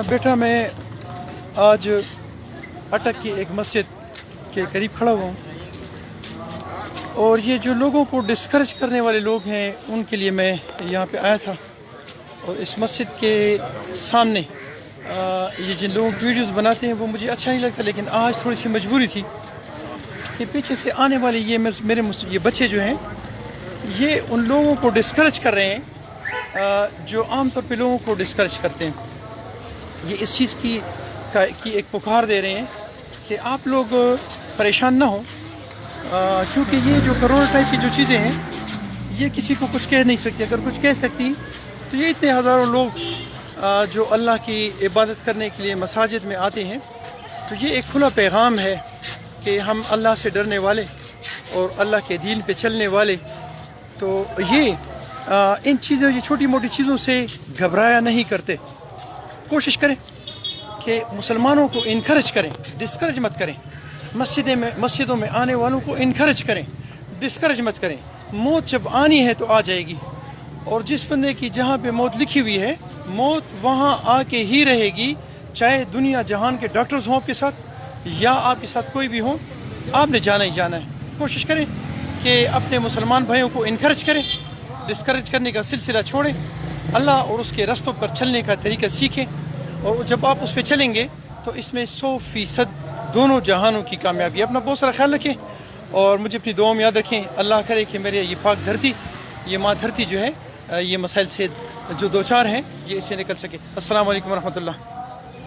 बेटा मैं आज अटक की एक मस्जिद के करीब खड़ा हुआ हूँ और ये जो लोगों को डिस्करेज करने वाले लोग हैं उनके लिए मैं यहाँ पे आया था। और इस मस्जिद के सामने ये जिन लोगों की वीडियोस बनाते हैं वो मुझे अच्छा नहीं लगता, लेकिन आज थोड़ी सी मजबूरी थी कि पीछे से आने वाले ये ये बच्चे जो हैं ये उन लोगों को डिस्करेज कर रहे हैं जो आम तौर पे लोगों को डिस्करेज करते हैं। ये इस चीज़ की एक पुकार दे रहे हैं कि आप लोग परेशान ना हो, क्योंकि ये जो करोड़ टाइप की जो चीज़ें हैं ये किसी को कुछ कह नहीं सकती। अगर कुछ कह सकती तो ये इतने हज़ारों लोग जो अल्लाह की इबादत करने के लिए मसाजिद में आते हैं, तो ये एक खुला पैगाम है कि हम अल्लाह से डरने वाले और अल्लाह के दीन पे चलने वाले, तो ये इन चीज़ों, ये छोटी मोटी चीज़ों से घबराया नहीं करते। कोशिश करें कि मुसलमानों को इनकरेज करें, डिस्करेज मत करें। मस्जिदों में आने वालों को इनकरेज करें, डिस्करेज मत करें। मौत जब आनी है तो आ जाएगी, और जिस बंदे की जहाँ पे मौत लिखी हुई है मौत वहाँ आके ही रहेगी, चाहे दुनिया जहान के डॉक्टर्स हों आपके साथ या आपके साथ कोई भी हो, आपने जाना ही जाना है। कोशिश करें कि अपने मुसलमान भाइयों को इनकरेज करें, डिस्करेज करने का सिलसिला छोड़ें, अल्लाह और उसके रस्तों पर चलने का तरीका सीखें। और जब आप उस पर चलेंगे तो इसमें 100% दोनों जहानों की कामयाबी। अपना बहुत सारा ख्याल रखें और मुझे अपनी दुआओं में याद रखें। अल्लाह करे कि मेरे ये पाक धरती, ये माँ धरती जो है, ये मसाइल से जो दो चार हैं ये इससे निकल सके। अस्सलाम वालेकुम रहमतुल्लाह।